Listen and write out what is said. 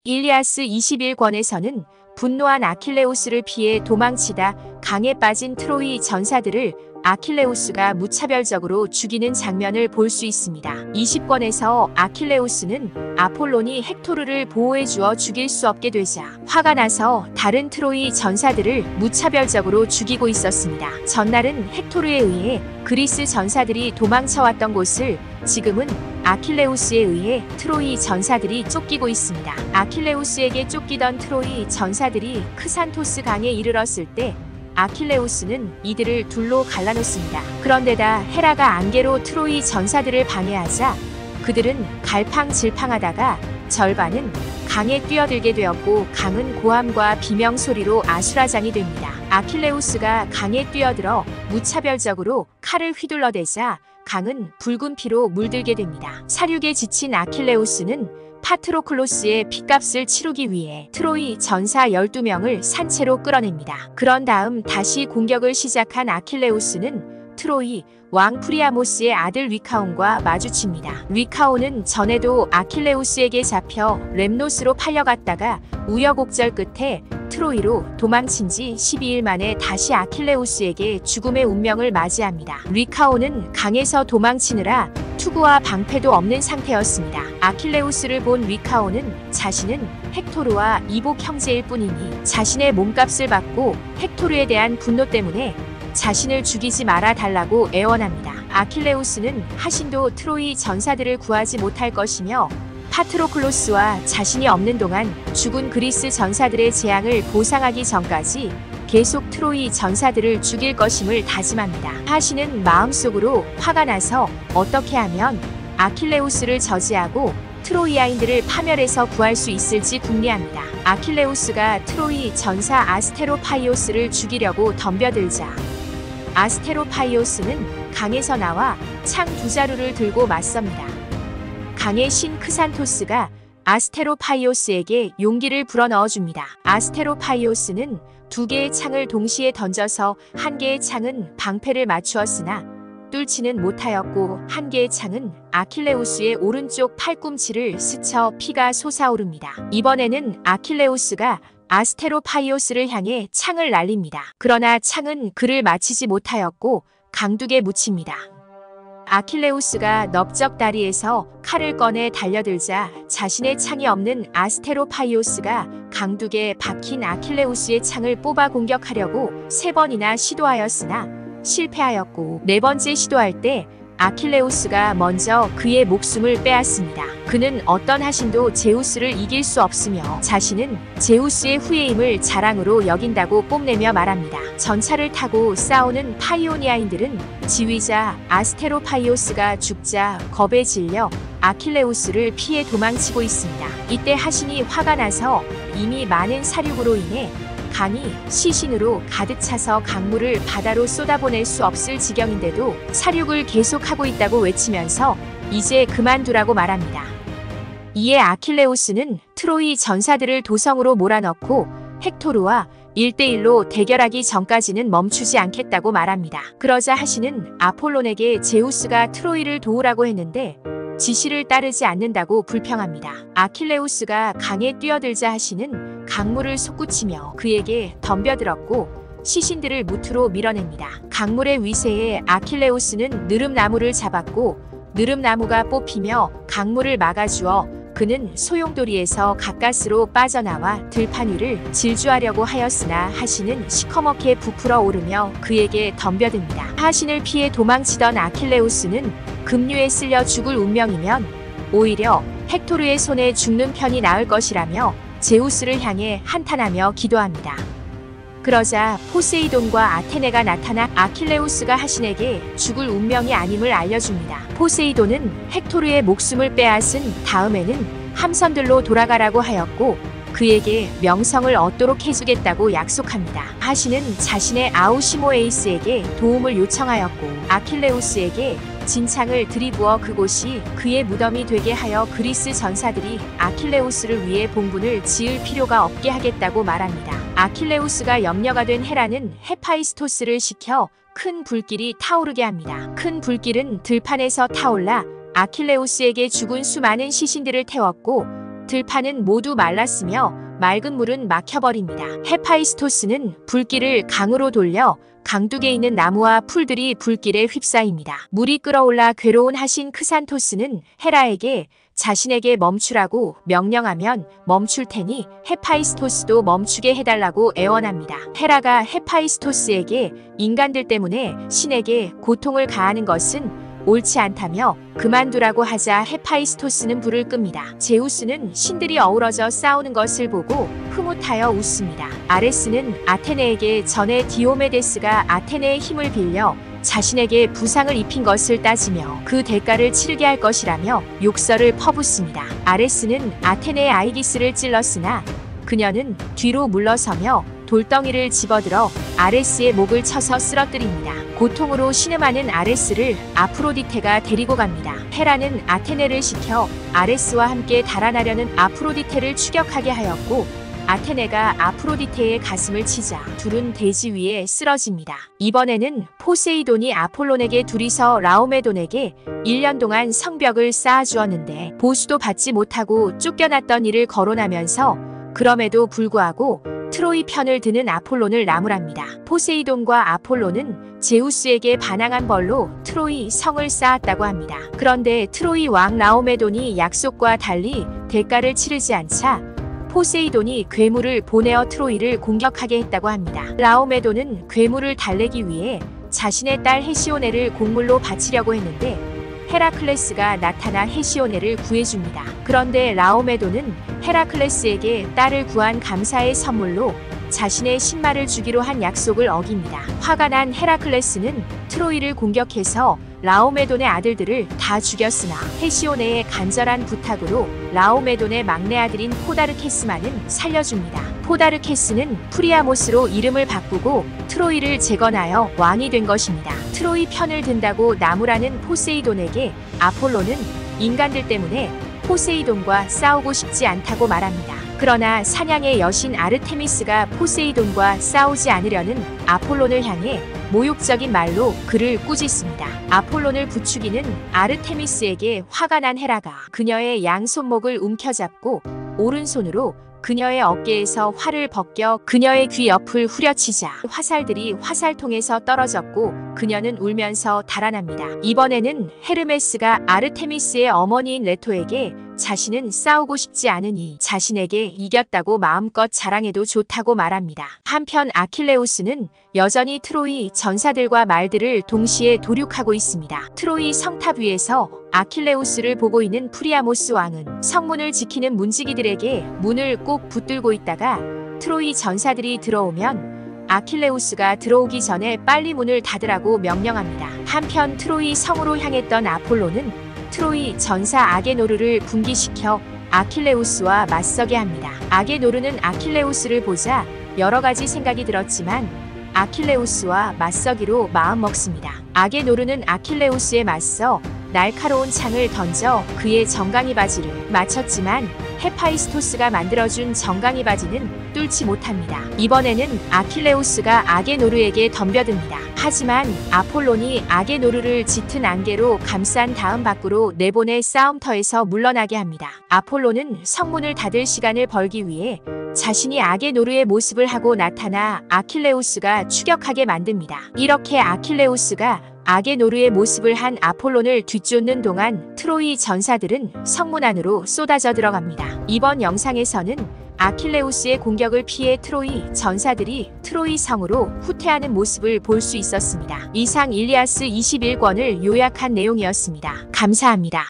일리아스 21권에서는 분노한 아킬레우스를 피해 도망치다 강에 빠진 트로이 전사들을 아킬레우스가 무차별적으로 죽이는 장면을 볼 수 있습니다. 20권에서 아킬레우스는 아폴론이 헥토르를 보호해 주어 죽일 수 없게 되자 화가 나서 다른 트로이 전사들을 무차별적으로 죽이고 있었습니다. 전날은 헥토르에 의해 그리스 전사들이 도망쳐왔던 곳을 지금은 아킬레우스에 의해 트로이 전사들이 쫓기고 있습니다. 아킬레우스에게 쫓기던 트로이 전사들이 크산토스 강에 이르렀을 때 아킬레우스는 이들을 둘로 갈라놓습니다. 그런데다 헤라가 안개로 트로이 전사들을 방해하자 그들은 갈팡질팡하다가 절반은 강에 뛰어들게 되었고 강은 고함과 비명소리로 아수라장이 됩니다. 아킬레우스가 강에 뛰어들어 무차별적으로 칼을 휘둘러대자 강은 붉은 피로 물들게 됩니다. 사륙에 지친 아킬레우스는 파트로클로스의 핏값을 치르기 위해 트로이 전사 12명을 산채로 끌어냅니다. 그런 다음 다시 공격을 시작한 아킬레우스는 트로이 왕 프리아모스의 아들 위카온과 마주칩니다. 위카온은 전에도 아킬레우스에게 잡혀 렘노스로 팔려갔다가 우여곡절 끝에 트로이로 도망친 지 12일 만에 다시 아킬레우스에게 죽음의 운명을 맞이합니다. 위카온은 강에서 도망치느라 투구와 방패도 없는 상태였습니다. 아킬레우스를 본 위카온은 자신은 헥토르와 이복 형제일 뿐이니 자신의 몸값을 받고 헥토르에 대한 분노 때문에 자신을 죽이지 말아 달라고 애원합니다. 아킬레우스는 하신도 트로이 전사들을 구하지 못할 것이며 파트로클로스와 자신이 없는 동안 죽은 그리스 전사들의 재앙을 보상하기 전까지 계속 트로이 전사들을 죽일 것임을 다짐합니다. 하신은 마음속으로 화가 나서 어떻게 하면 아킬레우스를 저지하고 트로이아인들을 파멸해서 구할 수 있을지 궁리합니다. 아킬레우스가 트로이 전사 아스테로파이오스를 죽이려고 덤벼들자 아스테로파이오스는 강에서 나와 창 두 자루를 들고 맞섭니다. 강의 신 크산토스가 아스테로파이오스에게 용기를 불어넣어줍니다. 아스테로파이오스는 두 개의 창을 동시에 던져서 한 개의 창은 방패를 맞추었으나 뚫지는 못하였고 한 개의 창은 아킬레우스의 오른쪽 팔꿈치를 스쳐 피가 솟아오릅니다. 이번에는 아킬레우스가 아스테로파이오스를 향해 창을 날립니다. 그러나 창은 그를 맞히지 못하였고 강둑에 묻힙니다. 아킬레우스가 넓적 다리에서 칼을 꺼내 달려들자 자신의 창이 없는 아스테로파이오스가 강둑에 박힌 아킬레우스의 창을 뽑아 공격하려고 3번이나 시도하였으나 실패하였고 4번째 시도할 때 아킬레우스가 먼저 그의 목숨을 빼앗습니다. 그는 어떤 하신도 제우스를 이길 수 없으며 자신은 제우스의 후예임을 자랑으로 여긴다고 뽐내며 말합니다. 전차를 타고 싸우는 파이오니아인들은 지휘자 아스테로파이오스가 죽자 겁에 질려 아킬레우스를 피해 도망치고 있습니다. 이때 하신이 화가 나서 이미 많은 사륙으로 인해 강이 시신으로 가득 차서 강물을 바다로 쏟아보낼 수 없을 지경인데도 사륙을 계속하고 있다고 외치면서 이제 그만두라고 말합니다. 이에 아킬레우스는 트로이 전사들을 도성으로 몰아넣고 헥토르와 1대1로 대결하기 전까지는 멈추지 않겠다고 말합니다. 그러자 하신은 아폴론에게 제우스가 트로이를 도우라고 했는데 지시를 따르지 않는다고 불평합니다. 아킬레우스가 강에 뛰어들자 하신은 강물을 솟구치며 그에게 덤벼들었고 시신들을 무트로 밀어냅니다. 강물의 위세에 아킬레우스는 느릅나무를 잡았고 느릅나무가 뽑히며 강물을 막아주어 그는 소용돌이에서 가까스로 빠져나와 들판 위를 질주하려고 하였으나 하신은 시커멓게 부풀어 오르며 그에게 덤벼듭니다. 하신을 피해 도망치던 아킬레우스는 급류에 쓸려 죽을 운명이면 오히려 헥토르의 손에 죽는 편이 나을 것이라며 제우스를 향해 한탄하며 기도합니다. 그러자 포세이돈과 아테네가 나타나 아킬레우스가 하신에게 죽을 운명이 아님을 알려줍니다. 포세이돈은 헥토르의 목숨을 빼앗은 다음에는 함선들로 돌아가라고 하였고 그에게 명성을 얻도록 해주겠다고 약속합니다. 하신은 자신의 아우시모에이스에게 도움을 요청하였고 아킬레우스에게 진창을 들이부어 그곳이 그의 무덤이 되게 하여 그리스 전사들이 아킬레우스를 위해 봉분을 지을 필요가 없게 하겠다고 말합니다. 아킬레우스가 염려가 된 헤라는 헤파이스토스를 시켜 큰 불길이 타오르게 합니다. 큰 불길은 들판에서 타올라 아킬레우스에게 죽은 수많은 시신들을 태웠고 들판은 모두 말랐으며 맑은 물은 막혀버립니다. 헤파이스토스는 불길을 강으로 돌려 강둑에 있는 나무와 풀들이 불길에 휩싸입니다. 물이 끓어올라 괴로운 하신 크산토스는 헤라에게 자신에게 멈추라고 명령하면 멈출 테니 헤파이스토스도 멈추게 해달라고 애원합니다. 헤라가 헤파이스토스에게 인간들 때문에 신에게 고통을 가하는 것은 옳지 않다며 그만두라고 하자 헤파이스토스는 불을 끕니다. 제우스는 신들이 어우러져 싸우는 것을 보고 흐뭇하여 웃습니다. 아레스는 아테네에게 전에 디오메데스가 아테네의 힘을 빌려 자신에게 부상을 입힌 것을 따지며 그 대가를 치르게 할 것이라며 욕설을 퍼붓습니다. 아레스는 아테네의 아이기스를 찔렀으나 그녀는 뒤로 물러서며 돌덩이를 집어들어 아레스의 목을 쳐서 쓰러뜨립니다. 고통으로 신음하는 아레스를 아프로디테가 데리고 갑니다. 헤라는 아테네를 시켜 아레스와 함께 달아나려는 아프로디테를 추격하게 하였고 아테네가 아프로디테의 가슴을 치자 둘은 대지 위에 쓰러집니다. 이번에는 포세이돈이 아폴론에게 둘이서 라오메돈에게 1년 동안 성벽을 쌓아주었는데 보수도 받지 못하고 쫓겨났던 이를 거론하면서 그럼에도 불구하고 트로이 편을 드는 아폴론을 나무랍니다. 포세이돈과 아폴론은 제우스에게 반항한 벌로 트로이 성을 쌓았다고 합니다. 그런데 트로이 왕 라오메돈이 약속과 달리 대가를 치르지 않자 포세이돈이 괴물을 보내어 트로이를 공격하게 했다고 합니다. 라오메돈은 괴물을 달래기 위해 자신의 딸 헤시오네를 곡물로 바치려고 했는데 헤라클레스가 나타나 헤시오네를 구해줍니다. 그런데 라오메돈은 헤라클레스에게 딸을 구한 감사의 선물로 자신의 신마를 주기로 한 약속을 어깁니다. 화가 난 헤라클레스는 트로이를 공격해서 라오메돈의 아들들을 다 죽였으나 헤시오네의 간절한 부탁으로 라오메돈의 막내 아들인 포다르케스만은 살려줍니다. 포다르케스는 프리아모스로 이름을 바꾸고 트로이를 재건하여 왕이 된 것입니다. 트로이 편을 든다고 나무라는 포세이돈에게 아폴로는 인간들 때문에 포세이돈과 싸우고 싶지 않다고 말합니다. 그러나 사냥의 여신 아르테미스가 포세이돈과 싸우지 않으려는 아폴론을 향해 모욕적인 말로 그를 꾸짖습니다. 아폴론을 부추기는 아르테미스에게 화가 난 헤라가 그녀의 양손목을 움켜잡고 오른손으로 그녀의 어깨에서 활을 벗겨 그녀의 귀 옆을 후려치자 화살들이 화살통에서 떨어졌고 그녀는 울면서 달아납니다. 이번에는 헤르메스가 아르테미스의 어머니인 레토에게 자신은 싸우고 싶지 않으니 자신에게 이겼다고 마음껏 자랑해도 좋다고 말합니다. 한편 아킬레우스는 여전히 트로이 전사들과 말들을 동시에 도륙하고 있습니다. 트로이 성탑 위에서 아킬레우스를 보고 있는 프리아모스 왕은 성문을 지키는 문지기들에게 문을 꼭 붙들고 있다가 트로이 전사들이 들어오면 아킬레우스가 들어오기 전에 빨리 문을 닫으라고 명령합니다. 한편 트로이 성으로 향했던 아폴로는 트로이 전사 아게노르를 분기시켜 아킬레우스와 맞서게 합니다. 아게노르는 아킬레우스를 보자 여러 가지 생각이 들었지만 아킬레우스와 맞서기로 마음먹습니다. 아게노르는 아킬레우스에 맞서 날카로운 창을 던져 그의 정강이 바지를 맞췄지만 헤파이스토스가 만들어준 정강이 바지는 뚫지 못합니다. 이번에는 아킬레우스가 아게노르에게 덤벼듭니다. 하지만 아폴론이 아게노르를 짙은 안개로 감싼 다음 밖으로 내보내 싸움터에서 물러나게 합니다. 아폴론은 성문을 닫을 시간을 벌기 위해 자신이 아게노르의 모습을 하고 나타나 아킬레우스가 추격하게 만듭니다. 이렇게 아킬레우스가 아게노르의 모습을 한 아폴론을 뒤쫓는 동안 트로이 전사들은 성문 안으로 쏟아져 들어갑니다. 이번 영상에서는 아킬레우스의 공격을 피해 트로이 전사들이 트로이 성으로 후퇴하는 모습을 볼 수 있었습니다. 이상 일리아스 21권을 요약한 내용이었습니다. 감사합니다.